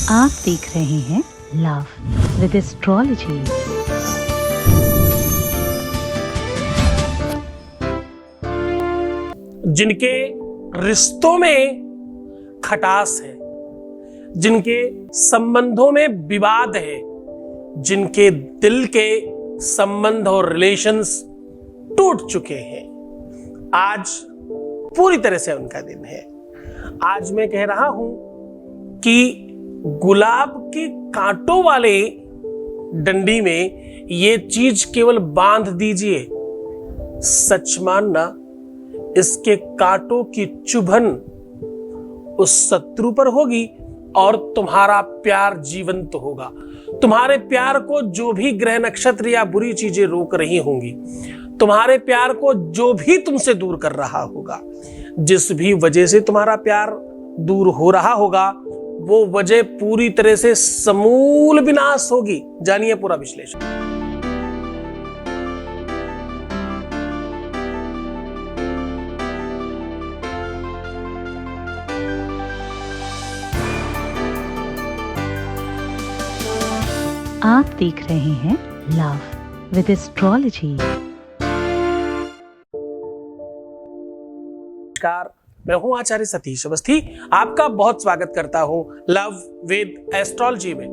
आप देख रहे हैं लव विद एस्ट्रोलॉजी। जिनके रिश्तों में खटास है, जिनके संबंधों में विवाद है, जिनके दिल के संबंध और रिलेशंस टूट चुके हैं, आज पूरी तरह से उनका दिन है। आज मैं कह रहा हूं कि गुलाब के कांटों वाले डंडी में ये चीज केवल बांध दीजिए, सच मानना इसके कांटों की चुभन उस शत्रु पर होगी और तुम्हारा प्यार जीवंत होगा। तुम्हारे प्यार को जो भी ग्रह नक्षत्र या बुरी चीजें रोक रही होंगी, तुम्हारे प्यार को जो भी तुमसे दूर कर रहा होगा, जिस भी वजह से तुम्हारा प्यार दूर हो रहा होगा, वो वजह पूरी तरह से समूल विनाश होगी। जानिए पूरा विश्लेषण। आप देख रहे हैं लव विद एस्ट्रोलॉजी। नमस्कार, मैं हूं आचार्य सतीश अवस्थी। आपका बहुत स्वागत करता हूं लव विद एस्ट्रोलॉजी में।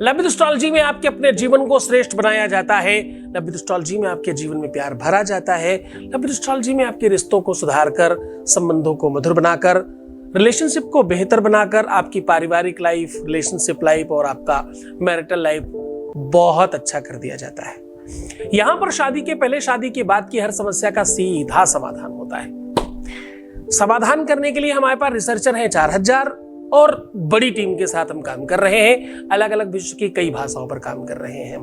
लव विद एस्ट्रोलॉजी में आपके अपने जीवन को श्रेष्ठ बनाया जाता है। लव विद एस्ट्रोलॉजी में आपके जीवन में प्यार भरा जाता है। लव विद एस्ट्रोलॉजी में आपके रिश्तों को सुधारकर, संबंधों को मधुर बनाकर, रिलेशनशिप को बेहतर बनाकर आपकी पारिवारिक लाइफ, रिलेशनशिप लाइफ और आपका मैरिटल लाइफ बहुत अच्छा कर दिया जाता है। यहां पर शादी के पहले, शादी के बाद की हर समस्या का सीधा समाधान होता है। समाधान करने के लिए हमारे पास रिसर्चर हैं 4000 और बड़ी टीम के साथ हम काम कर रहे हैं। अलग अलग विश्व की कई भाषाओं पर काम कर रहे हैं।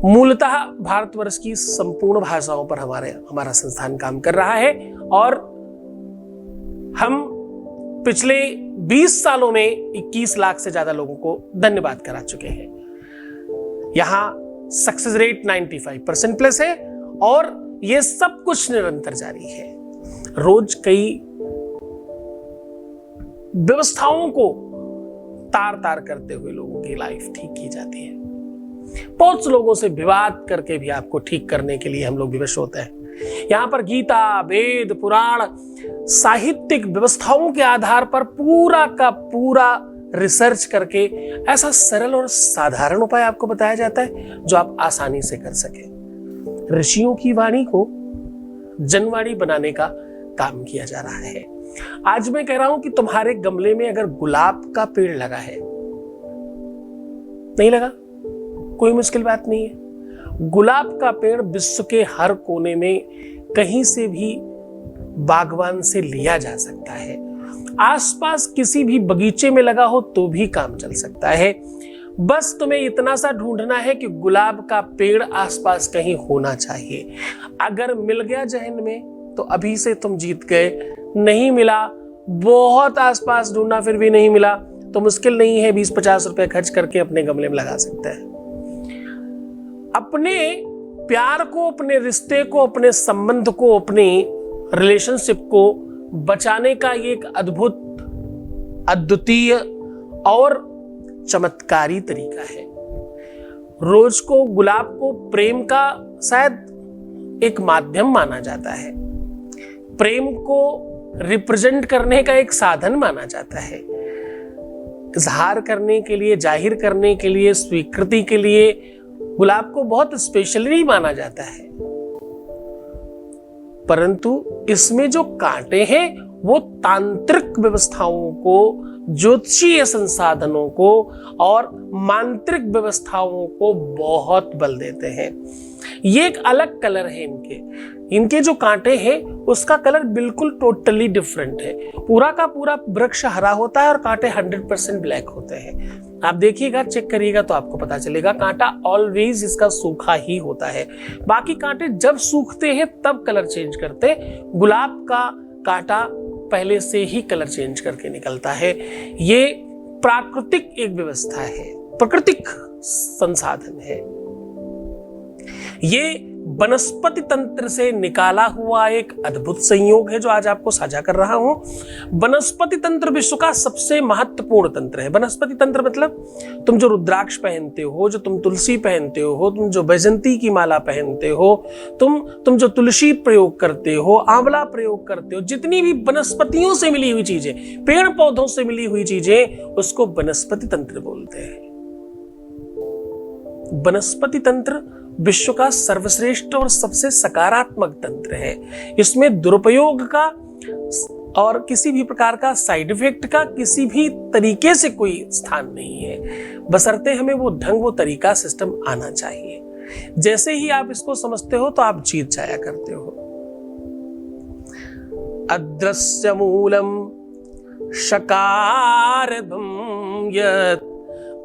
मूलतः भारतवर्ष की संपूर्ण भाषाओं पर हमारा संस्थान काम कर रहा है और हम पिछले 20 सालों में 21 लाख से ज्यादा लोगों को धन्यवाद करा चुके हैं। यहां सक्सेस रेट 95% प्लस है और यह सब कुछ निरंतर जारी है। रोज कई व्यवस्थाओं को तार तार करते हुए लोगों की लाइफ ठीक की जाती है। बहुत से लोगों से विवाद करके भी आपको ठीक करने के लिए हम लोग विवश होते हैं। यहां पर गीता, वेद, पुराण, साहित्यिक व्यवस्थाओं के आधार पर पूरा का पूरा रिसर्च करके ऐसा सरल और साधारण उपाय आपको बताया जाता है जो आप आसानी से कर सके। ऋषियों की वाणी को जनवाणी बनाने का काम किया जा रहा है। आज मैं कह रहा हूं कि तुम्हारे गमले में अगर गुलाब का पेड़ लगा है, नहीं लगा, कोई मुश्किल बात नहीं है। गुलाब का पेड़ विश्व के हर कोने में कहीं से भी बागवान से लिया जा सकता है। आसपास किसी भी बगीचे में लगा हो तो भी काम चल सकता है। बस तुम्हें इतना सा ढूंढना है कि गुलाब का पेड़ आसपास कहीं होना चाहिए। अगर मिल गया जहन में तो अभी से तुम जीत गए। नहीं मिला, बहुत आसपास ढूंढना फिर भी नहीं मिला, तो मुश्किल नहीं है, 20-50 रुपए खर्च करके अपने गमले में लगा सकते हैं। अपने प्यार को, अपने रिश्ते को, अपने संबंध को, अपने रिलेशनशिप को बचाने का ये एक अद्भुत, अद्वितीय और चमत्कारी तरीका है। रोज को, गुलाब को प्रेम का शायद एक माध्यम माना जाता है। प्रेम को रिप्रेजेंट करने का एक साधन माना जाता है। इजहार करने के लिए, जाहिर करने के लिए, स्वीकृति के लिए गुलाब को बहुत स्पेशली माना जाता है। परंतु इसमें जो कांटे हैं वो तांत्रिक व्यवस्थाओं को, ज्योतिषीय संसाधनों को और मांत्रिक व्यवस्थाओं को बहुत बल देते हैं। ये एक अलग कलर है इनके जो कांटे हैं उसका कलर बिल्कुल टोटली डिफरेंट है। पूरा का पूरा वृक्ष हरा होता है और कांटे 100% ब्लैक होते हैं। आप देखिएगा, चेक करिएगा तो आपको पता चलेगा। कांटा ऑलवेज इसका सूखा ही होता है। बाकी कांटे जब सूखते हैं तब कलर चेंज करते हैं। गुलाब का कांटा पहले से ही कलर चेंज करके निकलता है। ये प्राकृतिक एक व्यवस्था है, प्राकृतिक संसाधन है। ये वनस्पति तंत्र से निकाला हुआ एक अद्भुत संयोग है जो आज आपको साझा कर रहा हूं। वनस्पति तंत्र विश्व का सबसे महत्वपूर्ण तंत्र है। वनस्पति तंत्र मतलब तुम जो रुद्राक्ष पहनते हो, जो तुम तुलसी पहनते हो, तुम जो बैजंती की माला पहनते हो, तुम जो तुलसी प्रयोग करते हो, आंवला प्रयोग करते हो, जितनी भी वनस्पतियों से मिली हुई चीजें, पेड़ पौधों से मिली हुई चीजें, उसको वनस्पति तंत्र बोलते हैं। वनस्पति तंत्र विश्व का सर्वश्रेष्ठ और सबसे सकारात्मक तंत्र है। इसमें दुरुपयोग का और किसी भी प्रकार का साइड इफेक्ट का किसी भी तरीके से कोई स्थान नहीं है, बशर्ते हमें वो ढंग, वो तरीका, सिस्टम आना चाहिए। जैसे ही आप इसको समझते हो तो आप जीत जाया करते हो। अदृश्य मूलम शकारभं यत्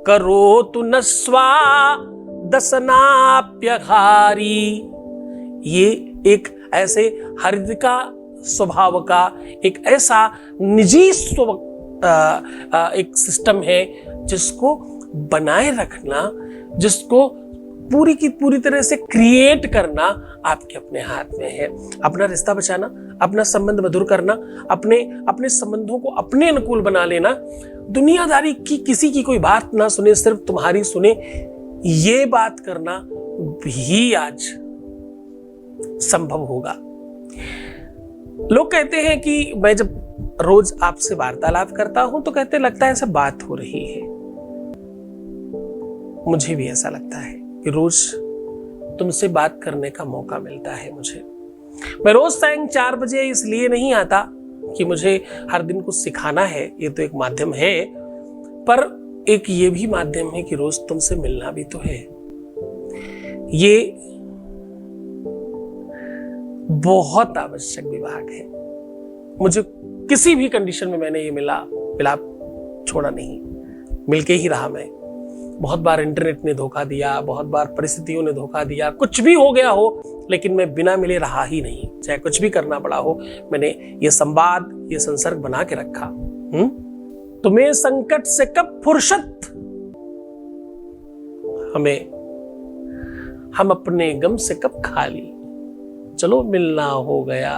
करोतु न स्वा दसनाप्यघारी। ये एक ऐसे हृदय का स्वभाव का एक ऐसा निजी एक सिस्टम है जिसको बनाए रखना, जिसको पूरी की पूरी तरह से क्रिएट करना आपके अपने हाथ में है। अपना रिश्ता बचाना, अपना संबंध मधुर करना, अपने संबंधों को अपने अनुकूल बना लेना, दुनियादारी की किसी की कोई बात ना सुने, सिर्फ तुम्हारी सुने, ये बात करना भी आज संभव होगा। लोग कहते हैं कि मैं जब रोज आपसे वार्तालाप करता हूं तो कहते लगता है ऐसा बात हो रही है। मुझे भी ऐसा लगता है कि रोज तुमसे बात करने का मौका मिलता है मुझे। मैं रोज सायं 4 बजे इसलिए नहीं आता कि मुझे हर दिन कुछ सिखाना है, ये तो एक माध्यम है, पर एक ये भी माध्यम है कि रोज तुमसे मिलना भी तो है। ये बहुत आवश्यक विभाग है। मुझे किसी भी कंडीशन में मैंने ये मिलाप छोड़ा नहीं, मिलके ही रहा। मैं बहुत बार इंटरनेट ने धोखा दिया, बहुत बार परिस्थितियों ने धोखा दिया, कुछ भी हो गया हो, लेकिन मैं बिना मिले रहा ही नहीं। चाहे कुछ भी करना पड़ा हो, मैंने ये संवाद, ये संसर्ग बना के रखा। तुम्हें संकट से कब फुर्सत, हम अपने गम से कब खाली। चलो मिलना हो गया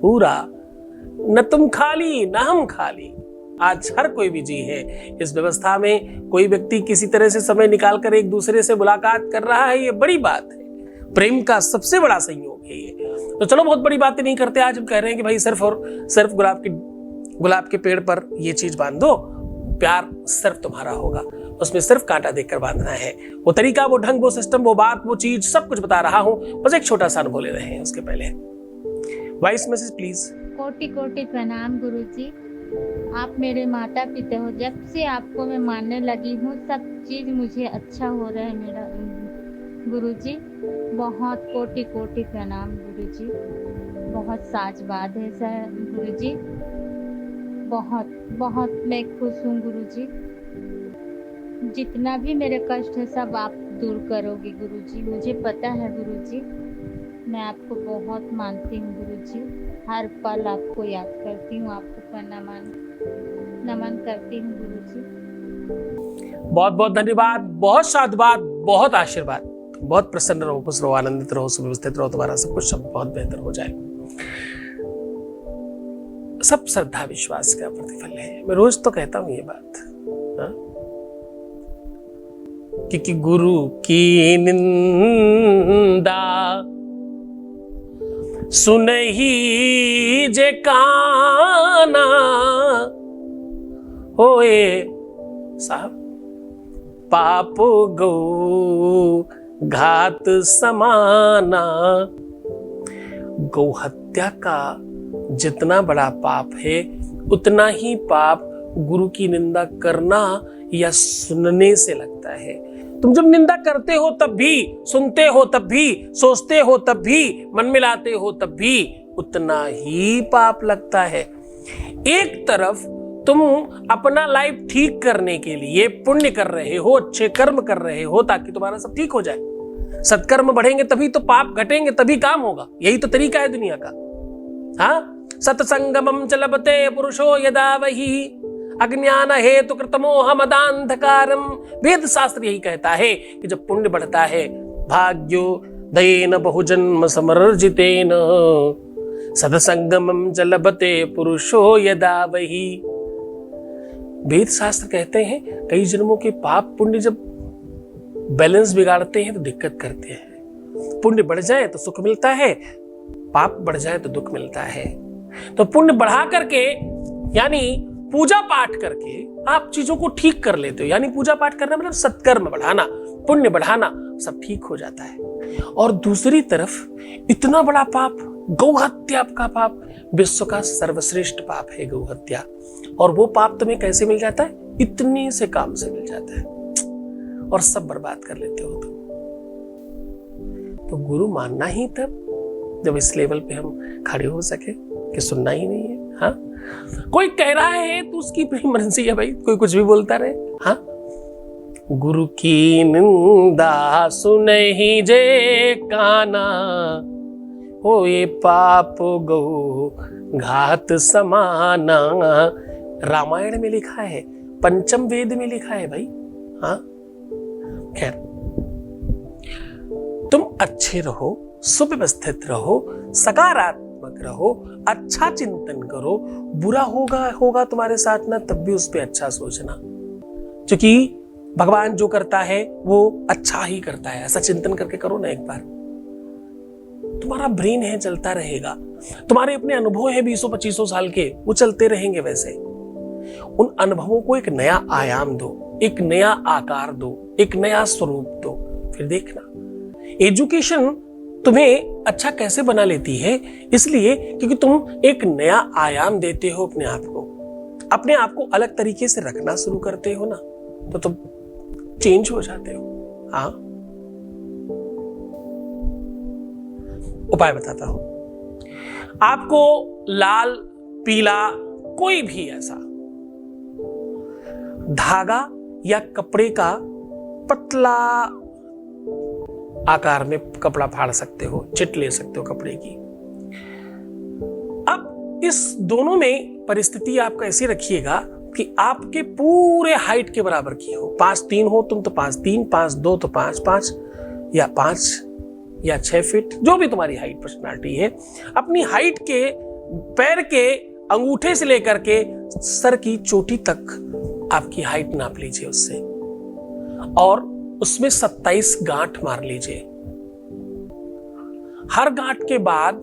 पूरा, न तुम खाली न हम खाली। आज हर कोई बिजी है। इस व्यवस्था में कोई व्यक्ति किसी तरह से समय निकालकर एक दूसरे से मुलाकात कर रहा है, ये बड़ी बात है। प्रेम का सबसे बड़ा संयोग है ये। तो चलो बहुत बड़ी बातें नहीं करते। आज हम कह रहे हैं कि भाई सिर्फ और सिर्फ गुलाब के पेड़ पर ये चीज बांध दो, प्यार सिर्फ तुम्हारा होगा। उसमें सिर्फ कांटा देखकर बांधना है। वो तरीका, वो ढंग, वो सिस्टम, वो बात, वो चीज, सब कुछ बता रहा हूं। बस एक छोटा सा अनुभव ले रहे हैं उसके पहले। Voice message please. कोटि कोटि प्रणाम गुरुजी, आप मेरे माता पिता हो। जब से आपको मैं मानने लगी हूँ सब चीज मुझे अच्छा हो रहा है मेरा गुरुजी। बहुत कोटि कोटि प्रणाम गुरुजी। बहुत साजबाद है सर गुरुजी। बहुत बहुत मैं खुश हूँ गुरुजी। जितना भी मेरे कष्ट है सब आप दूर करोगे गुरुजी, मुझे पता है गुरुजी। मैं आपको बहुत मानती हूँ गुरुजी। हर पल आपको याद करती हूँ, आपको नमन करती हूँ गुरुजी। बहुत बहुत धन्यवाद, बहुत साधुवाद, बहुत आशीर्वाद। बहुत प्रसन्न रहो, खुश रहो, आनंदित रहो, सुव्यवस्थित रहो। तुम्हारा सब कुछ सब बहुत बेहतर हो जाए। सब श्रद्धा विश्वास का प्रतिफल है। मैं रोज तो कहता हूं ये बात, क्योंकि गुरु की निंदा सुनहि जे काना होए साहब पाप गौ घात समाना। गौ हत्या का जितना बड़ा पाप है उतना ही पाप गुरु की निंदा करना या सुनने से लगता है। तुम जब निंदा करते हो तब भी, सुनते हो तब भी, सोचते हो तब भी, मन में लाते हो तब भी उतना ही पाप लगता है। एक तरफ तुम अपना लाइफ ठीक करने के लिए पुण्य कर रहे हो, अच्छे कर्म कर रहे हो ताकि तुम्हारा सब ठीक हो जाए। सत्कर्म बढ़ेंगे तभी तो पाप घटेंगे, तभी काम होगा। यही तो तरीका है दुनिया का। हाँ, सत्संगमं च लभते पुरुषो यदा वही अज्ञान हेतु कृतमोह मदांधकारम। वेद शास्त्र यही कहता है कि जब पुण्य बढ़ता है, भाग्यो दयेन बहुजन्म समर्जितेन सदसंगमम च लभते पुरुषो यदा वही। वेद शास्त्र कहते हैं कई जन्मों के पाप पुण्य जब बैलेंस बिगाड़ते हैं तो दिक्कत करते हैं। पुण्य बढ़ जाए तो सुख मिलता है, पाप बढ़ जाए तो दुख मिलता है। तो पुण्य बढ़ा करके यानी पूजा पाठ करके आप चीजों को ठीक कर लेते हो। यानी पूजा पाठ करना मतलब सत्कर्म बढ़ाना, पुण्य बढ़ाना, सब ठीक हो जाता है। और दूसरी तरफ इतना बड़ा पाप, गौ हत्या का पाप, विश्व का सर्वश्रेष्ठ पाप है गौ हत्या। और वो पाप तुम्हें कैसे मिल जाता है? इतने से काम से मिल जाता है और सब बर्बाद कर लेते हो तुम। तो गुरु मानना ही तब जब इस लेवल पे हम खड़े हो सके कि सुनना ही नहीं है। हाँ, कोई कह रहा है तो उसकी अपनी मर्जी है भाई, कोई कुछ भी बोलता रहे। हाँ, गुरु की निंदा सुनहि जे काना, हो ये पाप गौ घात समाना। रामायण में लिखा है, पंचम वेद में लिखा है भाई। हाँ, खैर, तुम अच्छे रहो, सुव्यवस्थित रहो, सकारात्मक रहो, अच्छा चिंतन करो। बुरा होगा तुम्हारे साथ ना, तब भी उस पर अच्छा सोचना, क्योंकि भगवान जो करता है वो अच्छा ही करता है। ऐसा चिंतन करके करो ना एक बार, तुम्हारा ब्रेन है चलता रहेगा। तुम्हारे अपने अनुभव है 20-25 साल के, वो चलते रहेंगे वैसे। उन अनुभवों को एक नया आयाम दो, एक नया आकार दो, एक नया स्वरूप दो, फिर देखना एजुकेशन तुम्हें अच्छा कैसे बना लेती है। इसलिए क्योंकि तुम एक नया आयाम देते हो अपने आप को अलग तरीके से रखना शुरू करते हो ना, तो तुम चेंज हो जाते हो। हाँ, उपाय बताता हूं आपको। लाल पीला कोई भी ऐसा धागा या कपड़े का पतला आकार में कपड़ा फाड़ सकते हो, चिट ले सकते हो कपड़े की। अब इस दोनों में परिस्थिति आप कैसी रखिएगा कि आपके पूरे हाइट के बराबर की हो। 5'3" हो तुम तो 5'3", 5'2" तो 5'5", या 5 या 6 फीट, जो भी तुम्हारी हाइट पर्सनालिटी है, अपनी हाइट के पैर के अंगूठे से लेकर के सर की चोटी तक आपकी हाइट नाप लीजिए उससे, और उसमें 27 गांठ मार लीजिए। हर गांठ के बाद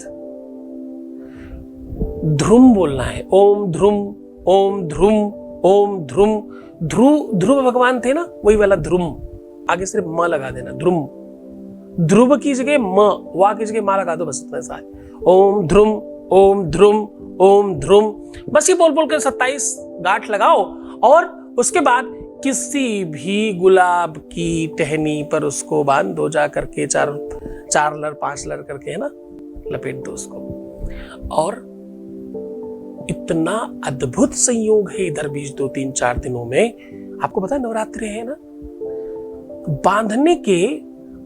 ध्रुम बोलना है, ओम ध्रुम, ओम ध्रुम, ओम ध्रुम। ध्रुव भगवान थे ना, वही वाला ध्रुम, आगे सिर्फ म लगा देना, ध्रुम। ध्रुव की जगह म, वा की जगह मा लगा दो, बस इतना सा है। ओम ध्रुम, ओम ध्रुम, ओम ध्रुम। बस ये बोल बोल कर 27 गांठ लगाओ, और उसके बाद किसी भी गुलाब की टहनी पर उसको बांध दो, जा करके 4 लर 5 लर करके, है ना, लपेट दो उसको। और इतना अद्भुत संयोग है इधर बीच 2-3-4 दिनों में। आपको पता है नवरात्रि है ना, बांधने के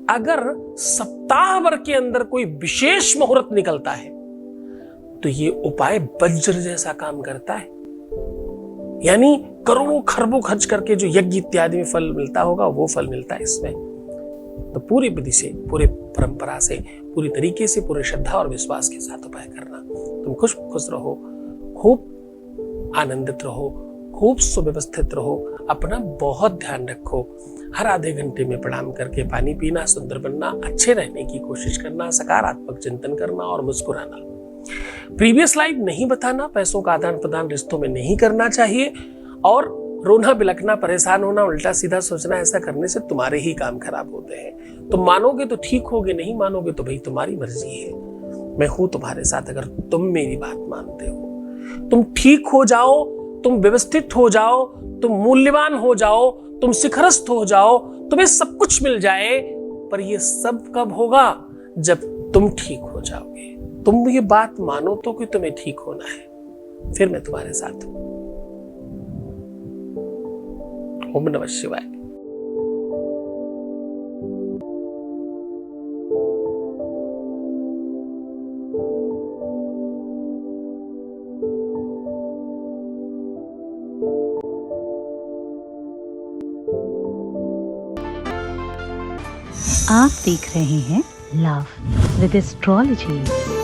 अगर सप्ताह भर के अंदर कोई विशेष मुहूर्त निकलता है तो ये उपाय वज्र जैसा काम करता है। यानी करोड़ों खरबों खर्च करके जो यज्ञ इत्यादि में फल मिलता होगा, वो फल मिलता है इसमें। तो पूरी विधि से, पूरे परंपरा से, पूरी तरीके से, पूरे श्रद्धा और विश्वास के साथ उपाय करना। तुम खुश रहो, खूब आनंदित रहो, खूब सुव्यवस्थित रहो, अपना बहुत ध्यान रखो। हर आधे घंटे में प्रणाम करके पानी पीना, सुंदर बनना, अच्छे रहने की कोशिश करना, सकारात्मक चिंतन करना और मुस्कुराना। प्रीवियस लाइफ नहीं बताना, पैसों का आदान प्रदान रिश्तों में नहीं करना चाहिए, और रोना बिलखना, परेशान होना, उल्टा सीधा सोचना, ऐसा करने से तुम्हारे ही काम खराब होते हैं। तुम मानोगे तो ठीक होगे, नहीं मानोगे तो भाई तुम्हारी मर्जी है। मैं हूं तुम्हारे साथ अगर तुम मेरी बात मानते हो। तुम ठीक हो जाओ, तुम व्यवस्थित हो जाओ, तुम मूल्यवान हो जाओ, तुम शिखरस्थ हो जाओ, तुम्हें सब कुछ मिल जाए। पर ये सब कब होगा? जब तुम ठीक हो जाओगे। तुम ये बात मानो तो कि तुम्हें ठीक होना है, फिर मैं तुम्हारे साथ हूं। ओम नमः शिवाय। आप देख रहे हैं love with astrology.